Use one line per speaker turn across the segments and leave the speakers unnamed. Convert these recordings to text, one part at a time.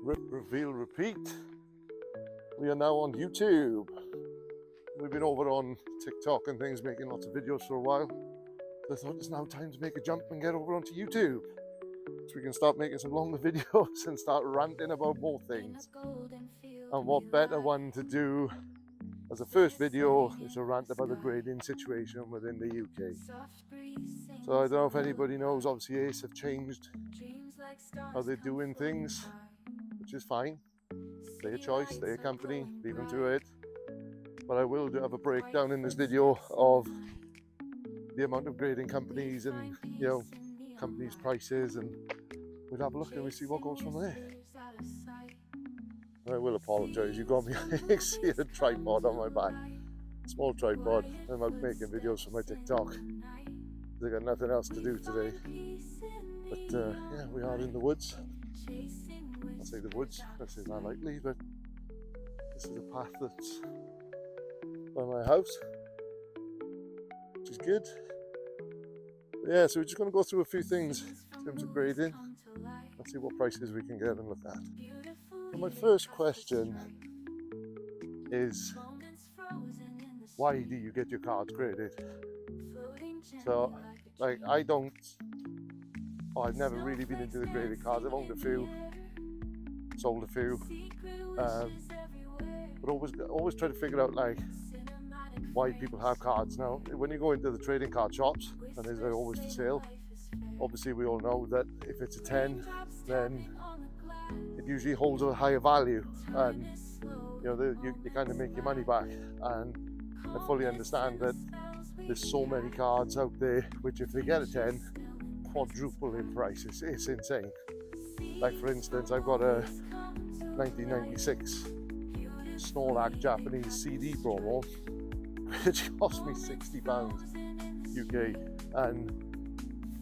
Rip, reveal, repeat. We are now on YouTube. We've been over on TikTok and things, making lots of videos for a while. So I thought it's now time to make a jump and get over onto YouTube, so we can start making some longer videos and start ranting about more things. And what better one to do as a first video is a rant about the grading situation within the UK. So I don't know if anybody knows, obviously Ace have changed how they're doing things, which is fine. Their choice, their company, leave them to it. But I will have a breakdown in this video of the amount of grading companies and, companies' prices, and we'll have a look and we'll see what goes from there. I will apologise, you got me. I see a tripod on my back, small tripod. I'm out making videos for my TikTok. I got nothing else to do today. But yeah, we are in the woods. I say the woods, this is not likely, but this is a path that's by my house, which is good. But yeah, so we're just going to go through a few things in terms of grading and see what prices we can get and look at. So my first question is, why do you get your cards graded? So, I've never really been into the graded cards. I've owned a few, sold a few, but always try to figure out why people have cards. Now, when you go into the trading card shops, and they're always for sale, obviously we all know that if it's a 10, then it usually holds a higher value, and you kind of make your money back. And I fully understand that there's so many cards out there which, if they get a 10, quadruple in price. It's insane. Like, for instance, I've got a 1996 Snorlax Japanese CD promo, which cost me £60 UK, and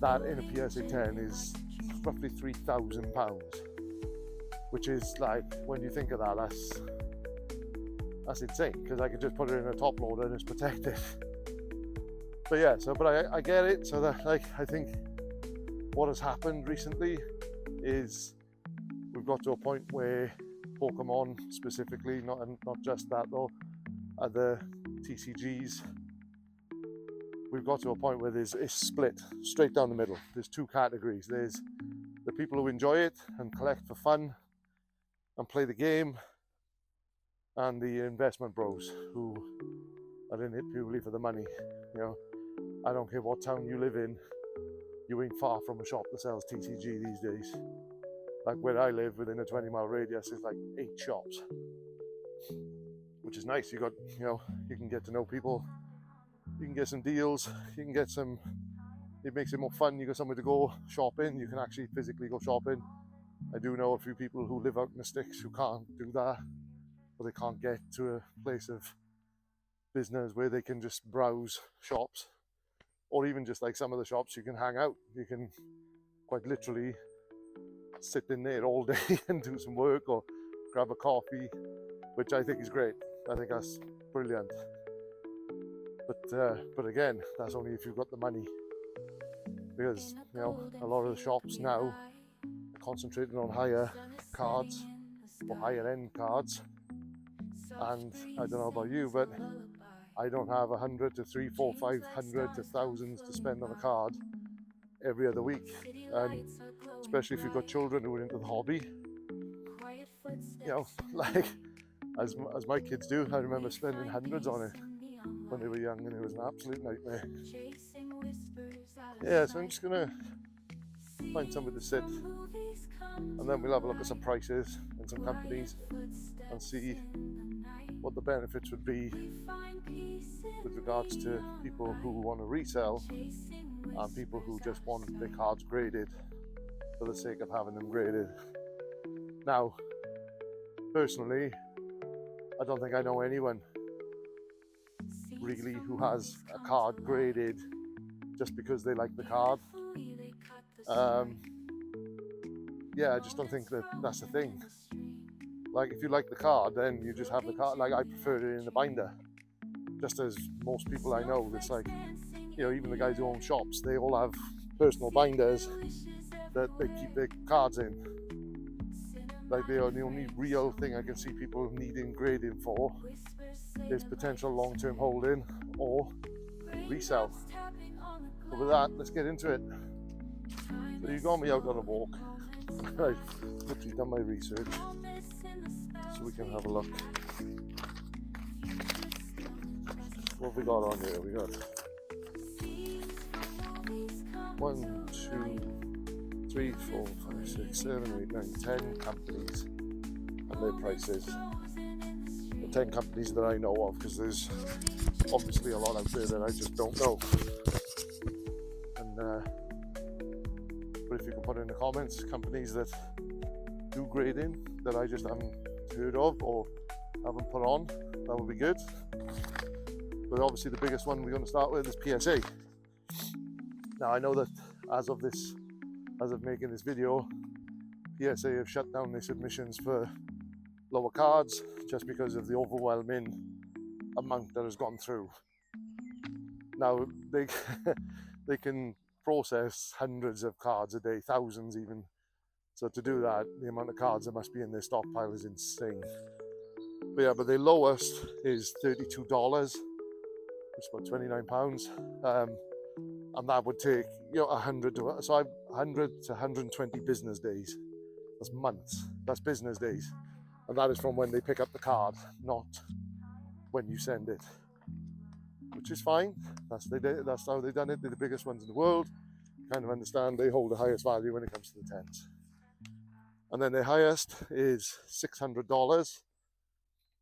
that in a PSA 10 is roughly £3,000, which is, when you think of that, that's insane, because I could just put it in a top loader and it's protected. But yeah, but I get it. So that, I think what has happened recently is we've got to a point where Pokemon specifically, not just that though, the TCGs, we've got to a point where it's split straight down the middle. There's two categories. There's the people who enjoy it and collect for fun and play the game, and the investment bros who are in it purely for the money. I don't care what town you live in, you ain't far from a shop that sells TCG these days. Like where I live, within a 20-mile radius, is 8 shops, which is nice. You can get to know people, you can get some deals, you can get some, it makes it more fun. You got somewhere to go shopping, you can actually physically go shopping. I do know a few people who live out in the sticks who can't do that, or they can't get to a place of business where they can just browse shops, or even just some of the shops you can hang out. You can quite literally sit in there all day and do some work or grab a coffee, which I think is great. I think that's brilliant. But again, that's only if you've got the money, because a lot of the shops now are concentrating on higher cards or higher end cards, and I don't know about you, but I don't have 100 to 300, 400, 500 to thousands to spend on a card every other week, and especially if you've got children who are into the hobby, as my kids do. I remember spending hundreds on it when they were young, and it was an absolute nightmare. Yeah, so I'm just gonna find somewhere to sit, and then we'll have a look at some prices and some companies and see what the benefits would be with regards to people who want to resell and people who just want their cards graded for the sake of having them graded. Now, personally, I don't think I know anyone really who has a card graded just because they like the card. I just don't think that's the thing. If you like the card, then you just have the card. I prefer it in a binder, just as most people I know. It's even the guys who own shops, they all have personal binders that they keep their cards in. like the only real thing I can see people needing grading for is potential long-term holding or resell. But with that, let's get into it. So you got me out on a walk. I've literally done my research so we can have a look. What have we got on here? We got 1, 2, 3, 4, 5, 6, 7, 8, 9, 10 companies and their prices. The 10 companies that I know of, because there's obviously a lot out there that I just don't know. And but if you can put in the comments companies that do grading that I just haven't heard of or haven't put on, that would be good. But obviously the biggest one we're going to start with is PSA. Now I know that as of making this video, PSA have shut down their submissions for lower cards just because of the overwhelming amount that has gone through. Now they they can process hundreds of cards a day, thousands even. So to do that, the amount of cards that must be in their stockpile is insane. But yeah, but the lowest is $32, which is about £29. And that would take 100 to 120 business days. That's months. That's business days, and that is from when they pick up the card, not when you send it. Which is fine. That's how they've done it. They're the biggest ones in the world. Kind of understand they hold the highest value when it comes to the tens. And then their highest is $600,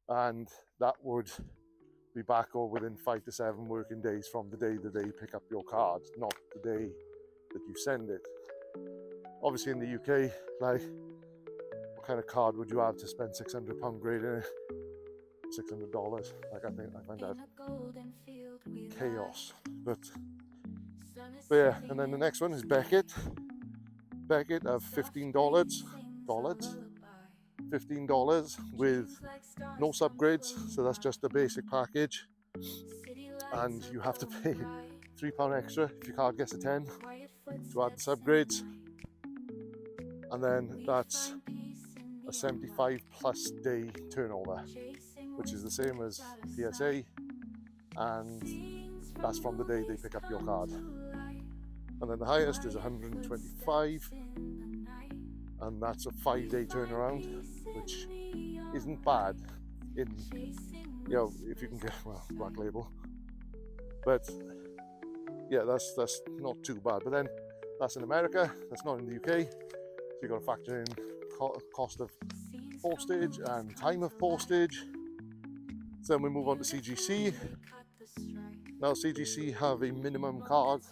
and that would be back or within 5 to 7 working days from the day that they pick up your card, not the day that you send it. Obviously in the UK, like, what kind of card would you have to spend £600 grading it? $600. Like, I find that chaos. But yeah, and then the next one is Beckett. Beckett have $15 with no subgrades, so that's just a basic package, and you have to pay £3 extra if your card gets a 10 to add the subgrades, and then that's a 75 plus day turnover, which is the same as PSA, and that's from the day they pick up your card. And then the highest is 125, and that's a 5-day turnaround, which isn't bad in, if you can get, black label. But yeah, that's not too bad. But then that's in America, that's not in the UK, so you've got to factor in cost of postage and time of postage. So then we move on to CGC. Now CGC have a minimum card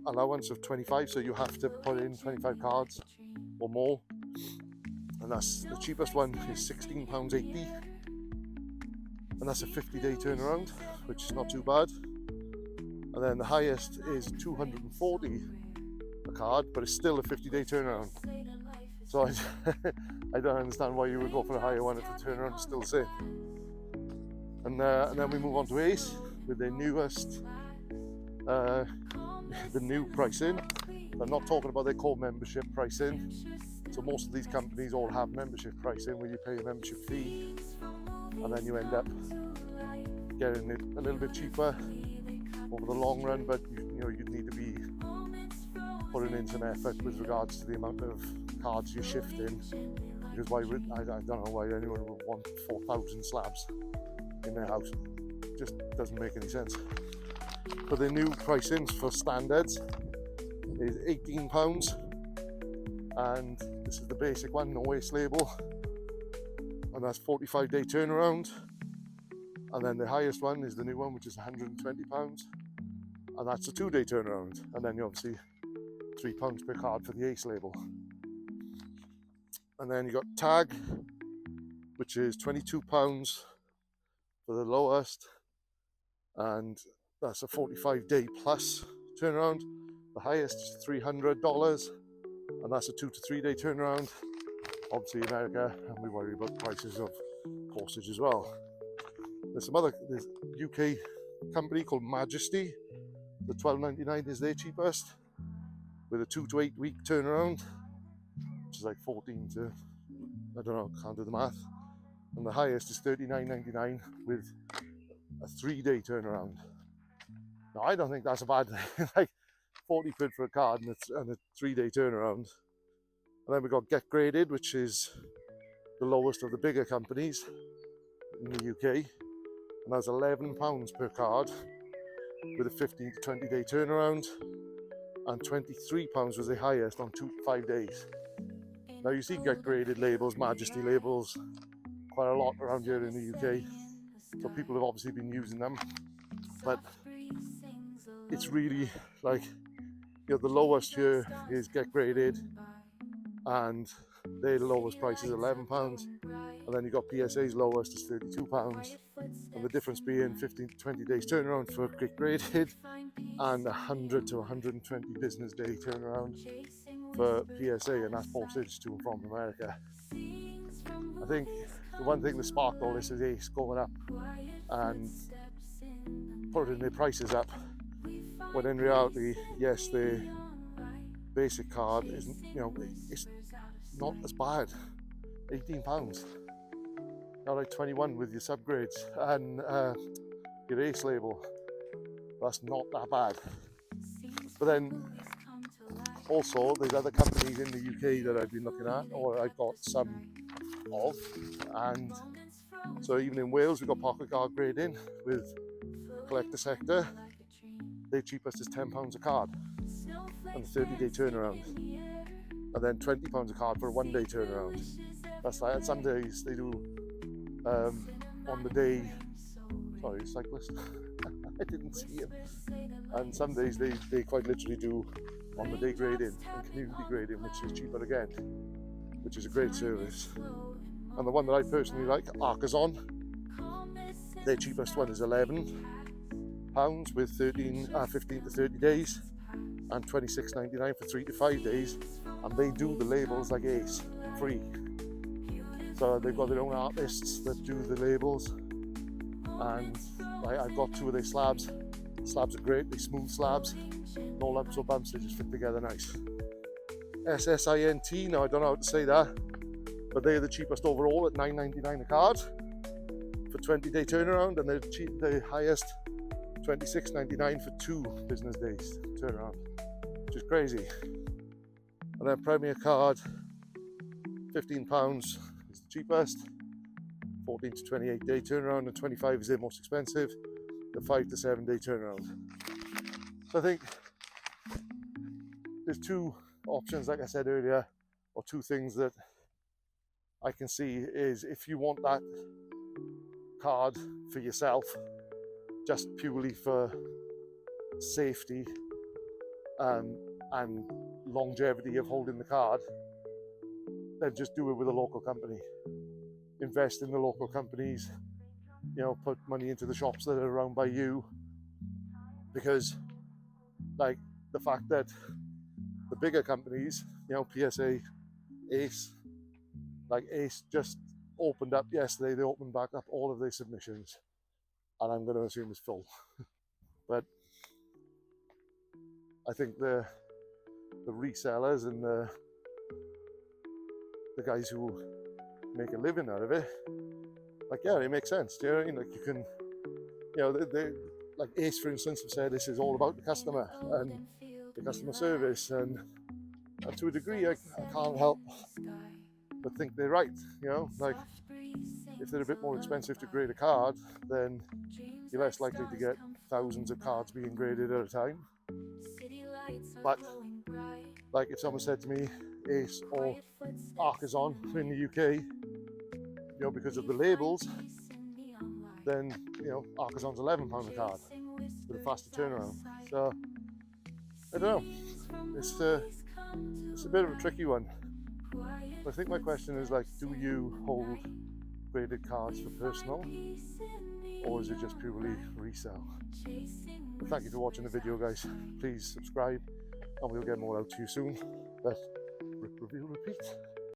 allowance of 25, so you have to put in 25 cards or more, and that's the cheapest one is £16.80, and that's a 50-day turnaround, which is not too bad. And then the highest is 240 a card, but it's still a 50-day turnaround. So I don't understand why you would go for a higher one if the turnaround is still the same. And then we move on to Ace with their newest, the new pricing. I'm not talking about their core membership pricing. So most of these companies all have membership pricing where you pay a membership fee, and then you end up getting it a little bit cheaper over the long run. But you'd need to be putting in some effort with regards to the amount of cards you're shifting, because I don't know why anyone would want 4,000 slabs in their house. It just doesn't make any sense. But the new pricing for standards is £18, and this is the basic one, no Ace label, and that's 45-day turnaround. And then the highest one is the new one, which is £120, and that's a 2-day turnaround. And then you obviously £3 per card for the Ace label. And then you got Tag, which is £22 for the lowest, and that's a 45-day plus turnaround. The highest is $300, and that's a 2 to 3 day turnaround. Obviously America, and we worry about the prices of postage as well. There's UK company called Majesty. The $12.99 is their cheapest, with a 2 to 8 week turnaround. which is like 14 to, I don't know, can't do the math. And the highest is $39.99 with a 3-day turnaround. Now, I don't think that's a bad thing. Like 40 quid for a card and a 3-day turnaround. And then we got Get Graded, which is the lowest of the bigger companies in the UK, and that's £11 per card with a 15 to 20 day turnaround, and £23 was the highest on 5 days. Now you see Get Graded labels, Majesty labels, quite a lot around here in the UK, so people have obviously been using them, but it's really like, you know, the lowest here is Get Graded, and their lowest price is £11, and then you got PSA's lowest is £32, and the difference being 15 to 20 days turnaround for Get Graded and 100 to 120 business day turnaround for PSA, and that's postage to and from America. I think the one thing that sparked all this is Ace going up and putting their prices up, when in reality, yes, the basic card isn't, you know, it's not as bad. £18, now like 21 with your subgrades and your Ace label. That's not that bad. But then also there's other companies in the UK that I've been looking at, or I've got some of, and so even in Wales we've got pocket card grading with collector sector. Their cheapest is £10 a card and a 30-day turnaround, and then £20 a card for a 1-day turnaround. That's like, some days they do on the day, sorry, cyclist, I didn't see him, and some days they quite literally do on the day grading and community grading, which is cheaper again, which is a great service. And the one that I personally like, Arcazon, their cheapest one is £11 with 15 to 30 days, and £26.99 for 3 to 5 days, and they do the labels like Ace, free. So they've got their own artists that do the labels, and I've got 2 of their slabs. Slabs are great, they're smooth slabs, no lumps or bumps, they just fit together nice. SSINT, now I don't know how to say that, but they're the cheapest overall at £9.99 a card for 20-day turnaround, and the highest £26.99 for 2 business days turnaround, which is crazy. And then Premier Card, £15 is the cheapest, 14 to 28 day turnaround, and 25 is their most expensive, the 5 to 7 day turnaround. So I think there's 2 options, like I said earlier, or 2 things that I can see is, if you want that card for yourself, just purely for safety and longevity of holding the card, then just do it with a local company. Invest in the local companies, you know, put money into the shops that are around by you, because like the fact that the bigger companies, you know, PSA, Ace, like Ace just opened up yesterday, they opened back up all of their submissions, and I'm going to assume it's full. But I think the resellers and the guys who make a living out of it, like, yeah, it makes sense. Do you know what I mean? Like, you can, you know, they like Ace, for instance, have said this is all about the customer and the customer service, and to a degree, I can't help but think they're right. You know, like, if they're a bit more expensive to grade a card, then you're less likely to get thousands of cards being graded at a time. But like, if someone said to me Ace or Arcazon in the UK, you know, because of the labels, then, you know, Arcazon's £11 a card with a faster turnaround. So I don't know, it's a bit of a tricky one. But I think my question is, like, do you hold graded cards for personal, or is it just purely resell? But thank you for watching the video, guys. Please subscribe, and we'll get more out to you soon. But rip, review, repeat.